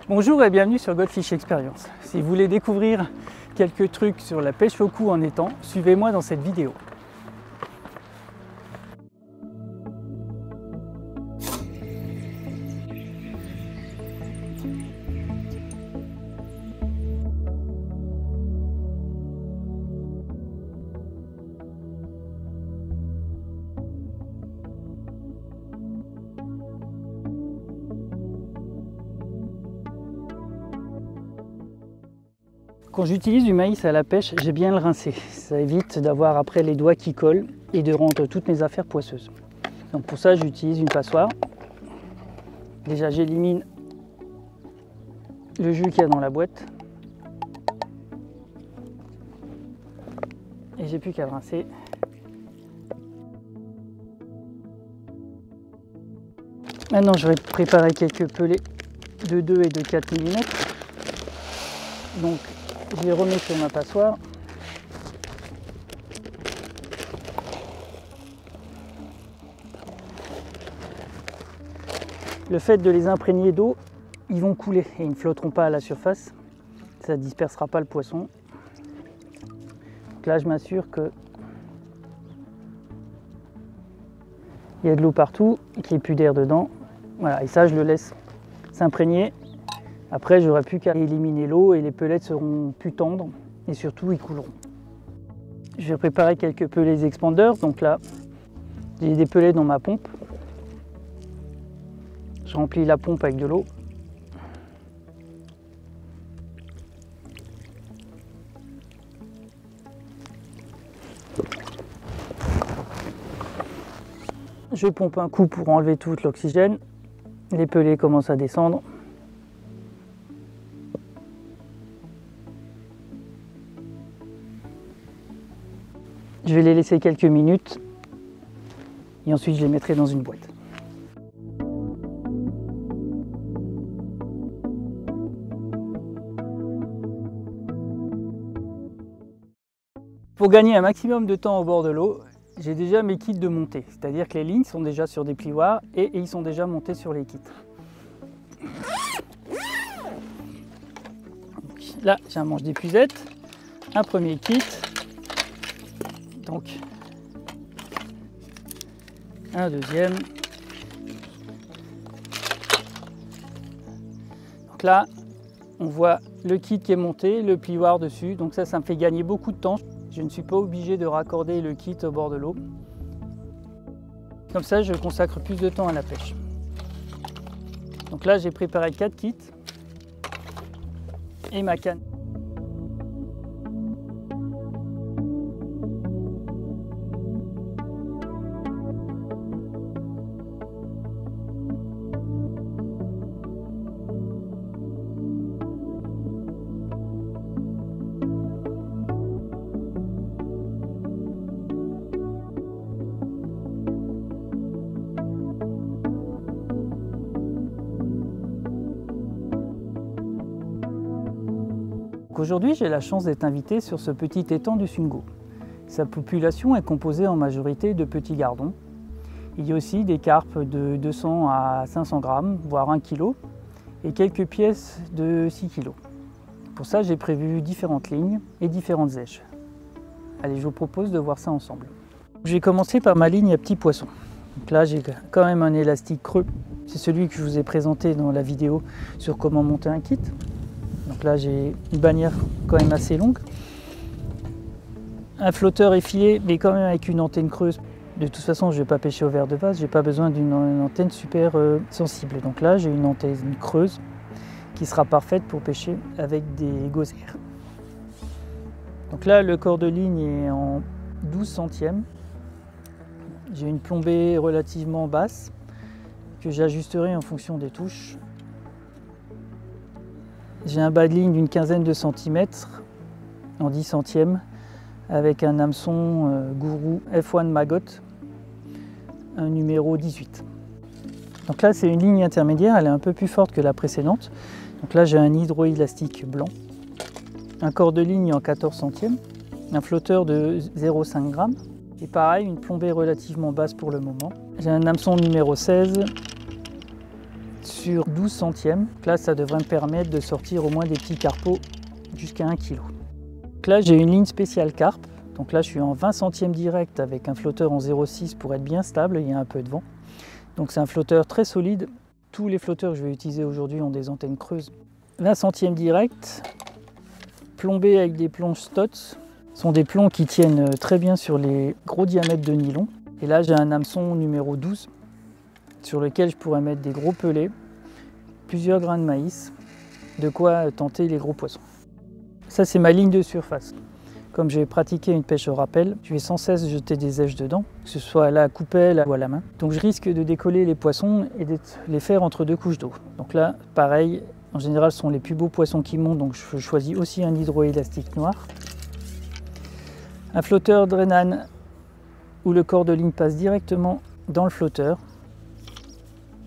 Bonjour et bienvenue sur Goldfish Experience. Si vous voulez découvrir quelques trucs sur la pêche au coup en étang, suivez-moi dans cette vidéo. Quand j'utilise du maïs à la pêche, j'aime bien le rincer. Ça évite d'avoir après les doigts qui collent et de rendre toutes mes affaires poisseuses. Donc pour ça, j'utilise une passoire. Déjà, j'élimine le jus qu'il y a dans la boîte. Et j'ai plus qu'à le rincer. Maintenant, je vais préparer quelques pelets de 2 et de 4 mm. Donc, je les remets sur ma passoire. Le fait de les imprégner d'eau, ils vont couler et ils ne flotteront pas à la surface. Ça ne dispersera pas le poisson. Donc là, je m'assure que il y a de l'eau partout, qu'il n'y ait plus d'air dedans. Voilà, et ça, je le laisse s'imprégner. Après, j'aurai plus qu'à éliminer l'eau et les pelettes seront plus tendres et surtout ils couleront. Je vais préparer quelques pelets expanders. Donc là, j'ai des pelets dans ma pompe. Je remplis la pompe avec de l'eau. Je pompe un coup pour enlever tout l'oxygène. Les pelets commencent à descendre. Je vais les laisser quelques minutes et ensuite je les mettrai dans une boîte. Pour gagner un maximum de temps au bord de l'eau, j'ai déjà mes kits de montée, c'est-à-dire que les lignes sont déjà sur des plioirs et ils sont déjà montés sur les kits. Donc là, j'ai un manche d'épuisette, un premier kit. Donc, un deuxième. Donc là, on voit le kit qui est monté, le plioir dessus. Donc ça me fait gagner beaucoup de temps. Je ne suis pas obligé de raccorder le kit au bord de l'eau. Comme ça, je consacre plus de temps à la pêche. Donc là, j'ai préparé 4 kits et ma canne. Aujourd'hui, j'ai la chance d'être invité sur ce petit étang du Sungo. Sa population est composée en majorité de petits gardons. Il y a aussi des carpes de 200 à 500 grammes, voire 1 kg, et quelques pièces de 6 kg. Pour ça, j'ai prévu différentes lignes et différentes zèches. Allez, je vous propose de voir ça ensemble. Je vais commencer par ma ligne à petits poissons. Donc là, j'ai quand même un élastique creux. C'est celui que je vous ai présenté dans la vidéo sur comment monter un kit. Donc là, j'ai une bannière quand même assez longue. Un flotteur effilé, mais quand même avec une antenne creuse. De toute façon, je ne vais pas pêcher au verre de vase, je n'ai pas besoin d'une antenne super sensible. Donc là, j'ai une antenne creuse qui sera parfaite pour pêcher avec des gosières. Donc là, le corps de ligne est en 12 centièmes. J'ai une plombée relativement basse que j'ajusterai en fonction des touches. J'ai un bas de ligne d'une quinzaine de centimètres en 10 centièmes avec un hameçon Gourou F1 Maggot, un numéro 18. Donc là, c'est une ligne intermédiaire, elle est un peu plus forte que la précédente. Donc là, j'ai un hydroélastique blanc, un corps de ligne en 14 centièmes, un flotteur de 0,5 g et pareil, une plombée relativement basse pour le moment. J'ai un hameçon numéro 16 sur 12 centièmes. Donc là, ça devrait me permettre de sortir au moins des petits carpeaux jusqu'à 1 kg. Donc là, j'ai une ligne spéciale carpe. Donc là, je suis en 20 centièmes direct avec un flotteur en 0,6 pour être bien stable. Il y a un peu de vent. Donc c'est un flotteur très solide. Tous les flotteurs que je vais utiliser aujourd'hui ont des antennes creuses. 20 centièmes direct, plombé avec des plonges Stotz. Ce sont des plombs qui tiennent très bien sur les gros diamètres de nylon. Et là, j'ai un hameçon numéro 12 sur lequel je pourrais mettre des gros pelets, plusieurs grains de maïs, de quoi tenter les gros poissons. Ça, c'est ma ligne de surface. Comme j'ai pratiqué une pêche au rappel, je vais sans cesse jeter des èches dedans, que ce soit à la coupelle ou à la main. Donc je risque de décoller les poissons et de les faire entre deux couches d'eau. Donc là, pareil, en général, ce sont les plus beaux poissons qui montent, donc je choisis aussi un hydroélastique noir. Un flotteur Drenan où le corps de ligne passe directement dans le flotteur.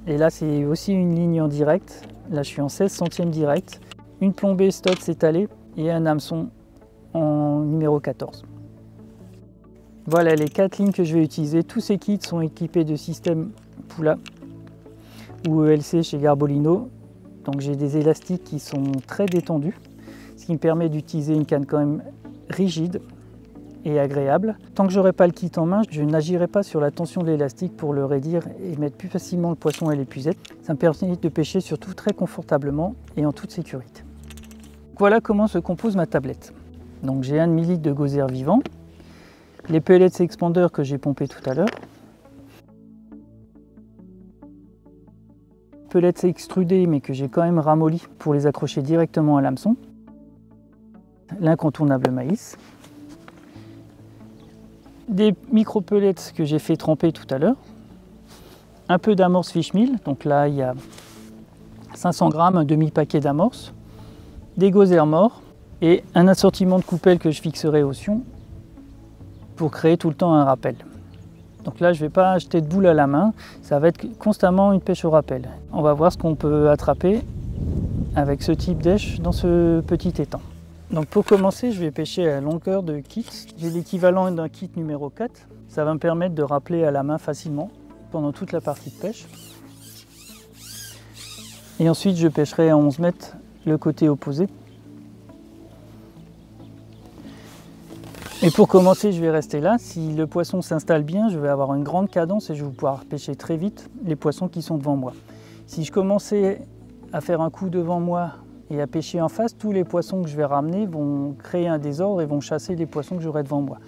Et là, c'est aussi une ligne en direct. Là, je suis en 16 centièmes direct. Une plombée Stotz étalée et un hameçon en numéro 14. Voilà les 4 lignes que je vais utiliser. Tous ces kits sont équipés de système Pula ou ELC chez Garbolino. Donc j'ai des élastiques qui sont très détendus, ce qui me permet d'utiliser une canne quand même rigide et agréable. Tant que je n'aurai pas le kit en main, je n'agirai pas sur la tension de l'élastique pour le raidir et mettre plus facilement le poisson à l'épuisette. Ça me permet de pêcher surtout très confortablement et en toute sécurité. Voilà comment se compose ma tablette. Donc j'ai 1 demi-litre de gosier vivant, les pellets expander que j'ai pompés tout à l'heure, pellets extrudés mais que j'ai quand même ramollis pour les accrocher directement à l'hameçon, l'incontournable maïs, des micro-pellets que j'ai fait tremper tout à l'heure, un peu d'amorce fish meal, donc là il y a 500 grammes, un demi-paquet d'amorce, des gosiers morts et un assortiment de coupelles que je fixerai au sion pour créer tout le temps un rappel. Donc là je ne vais pas jeter de boule à la main, ça va être constamment une pêche au rappel. On va voir ce qu'on peut attraper avec ce type d'èche dans ce petit étang. Donc pour commencer, je vais pêcher à longueur de kit. J'ai l'équivalent d'un kit numéro 4. Ça va me permettre de rappeler à la main facilement pendant toute la partie de pêche. Et ensuite, je pêcherai à 11 mètres le côté opposé. Et pour commencer, je vais rester là. Si le poisson s'installe bien, je vais avoir une grande cadence et je vais pouvoir pêcher très vite les poissons qui sont devant moi. Si je commençais à faire un coup devant moi et à pêcher en face, tous les poissons que je vais ramener vont créer un désordre et vont chasser les poissons que j'aurai devant moi.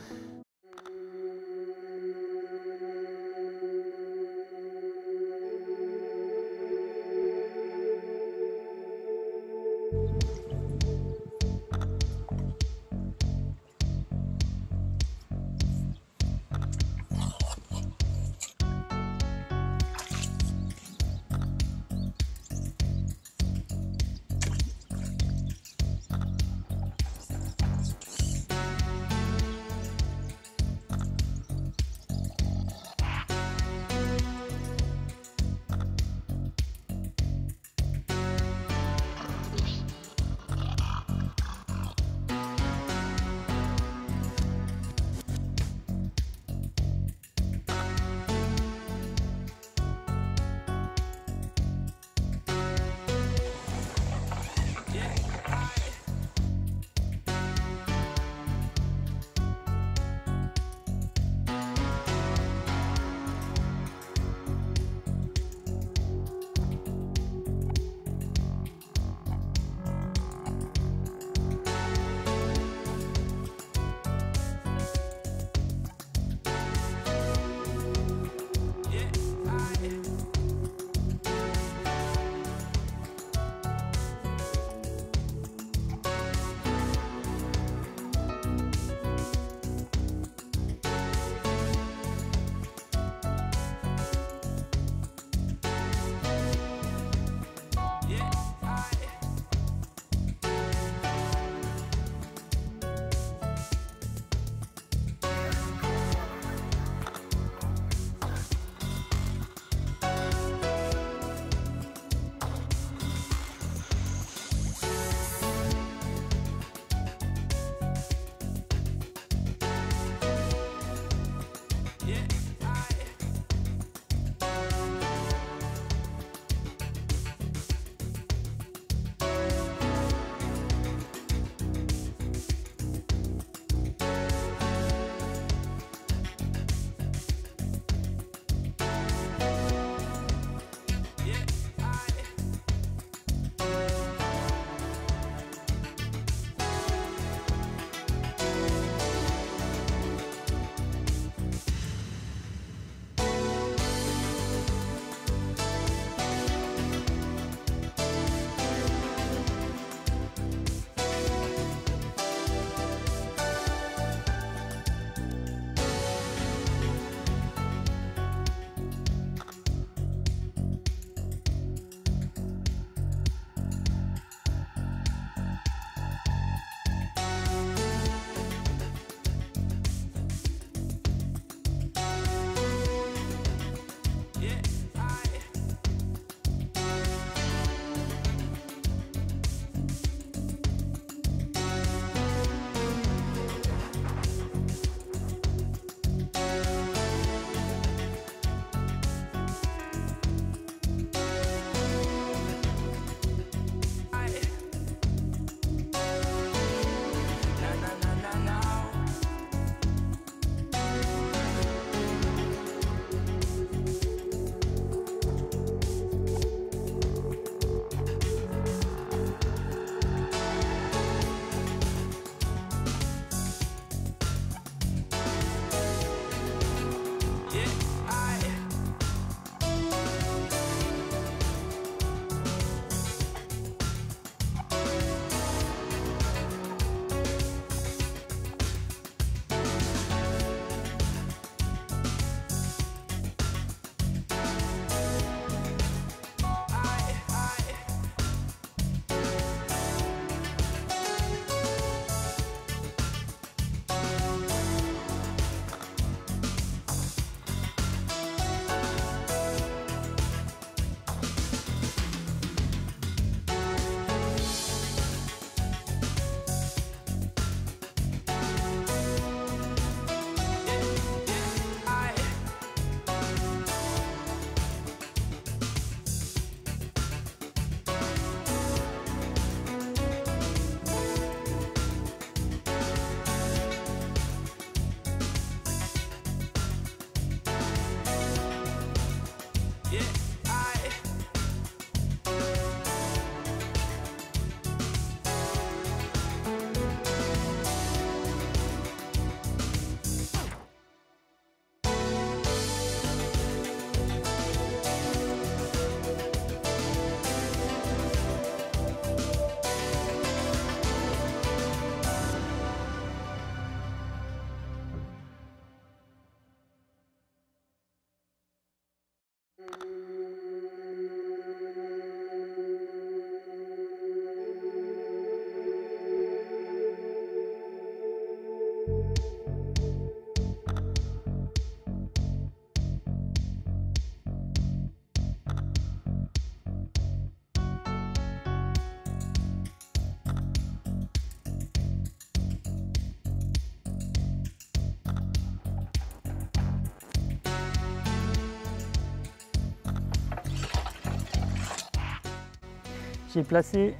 J'ai placé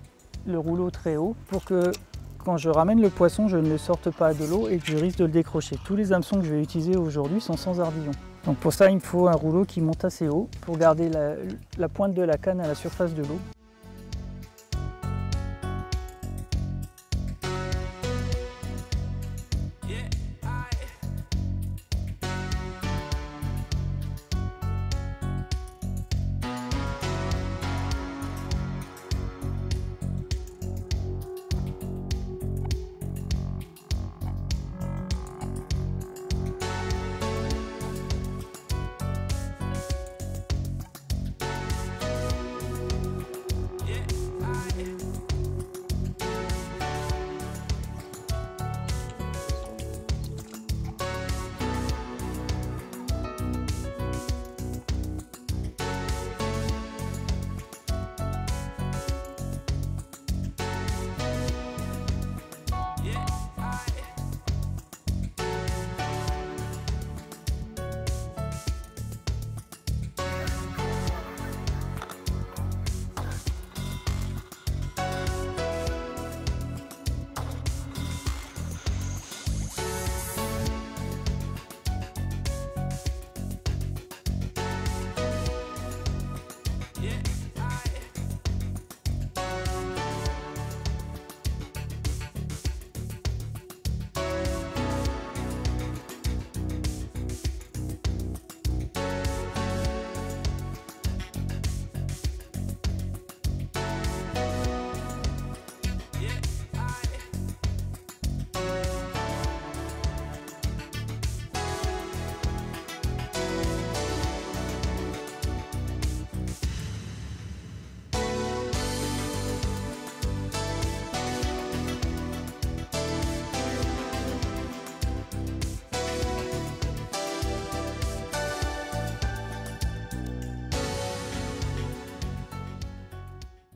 le rouleau très haut pour que quand je ramène le poisson, je ne le sorte pas de l'eau et que je risque de le décrocher. Tous les hameçons que je vais utiliser aujourd'hui sont sans ardillon. Donc pour ça, il me faut un rouleau qui monte assez haut pour garder la pointe de la canne à la surface de l'eau.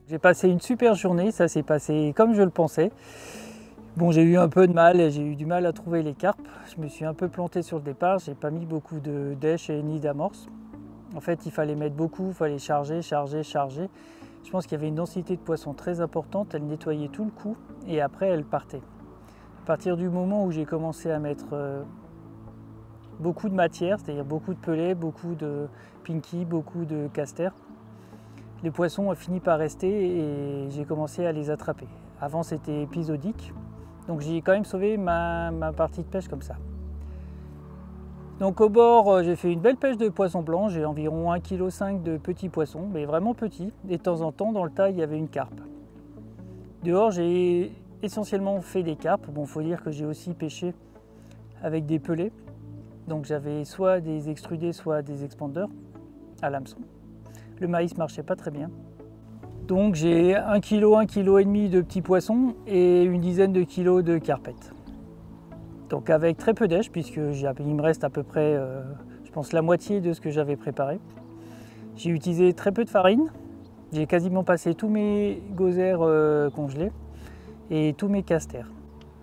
J'ai passé une super journée, ça s'est passé comme je le pensais. Bon, j'ai eu un peu de mal, j'ai eu du mal à trouver les carpes. Je me suis un peu planté sur le départ, j'ai pas mis beaucoup de dèches et ni d'amorces. En fait, il fallait mettre beaucoup, il fallait charger, charger, charger. Je pense qu'il y avait une densité de poissons très importante, elle nettoyait tout le coup et après elle partait. À partir du moment où j'ai commencé à mettre beaucoup de matière, c'est-à-dire beaucoup de pelets, beaucoup de pinky, beaucoup de caster, les poissons ont fini par rester et j'ai commencé à les attraper. Avant c'était épisodique, donc j'ai quand même sauvé ma partie de pêche comme ça. Donc au bord, j'ai fait une belle pêche de poissons blancs, j'ai environ 1,5 kg de petits poissons, mais vraiment petits. Et de temps en temps, dans le tas, il y avait une carpe. Dehors, j'ai essentiellement fait des carpes. Bon, il faut dire que j'ai aussi pêché avec des pelets. Donc j'avais soit des extrudés, soit des expandeurs à l'hameçon. Le maïs marchait pas très bien. Donc j'ai 1 kg, 1,5 kg de petits poissons et une dizaine de kilos de carpettes. Donc avec très peu d'èches, puisque il me reste à peu près, je pense, la moitié de ce que j'avais préparé. J'ai utilisé très peu de farine. J'ai quasiment passé tous mes gozaires congelés et tous mes casters.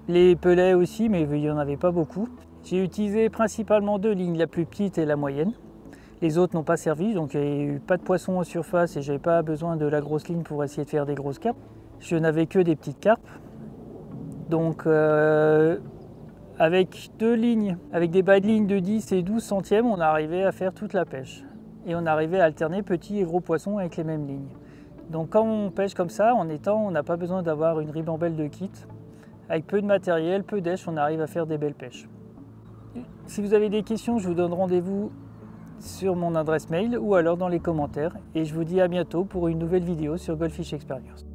Les pelets aussi, mais il n'y en avait pas beaucoup. J'ai utilisé principalement 2 lignes, la plus petite et la moyenne. Les autres n'ont pas servi, donc il n'y a eu pas de poissons en surface et je n'avais pas besoin de la grosse ligne pour essayer de faire des grosses carpes. Je n'avais que des petites carpes. Donc avec 2 lignes, avec des bas de ligne de 10 et 12 centièmes, on arrivait à faire toute la pêche. Et on arrivait à alterner petits et gros poissons avec les mêmes lignes. Donc quand on pêche comme ça, en étang, on n'a pas besoin d'avoir une ribambelle de kit. Avec peu de matériel, peu d'èches, on arrive à faire des belles pêches. Si vous avez des questions, je vous donne rendez-vous sur mon adresse mail ou alors dans les commentaires. Et je vous dis à bientôt pour une nouvelle vidéo sur Goldfish Experience.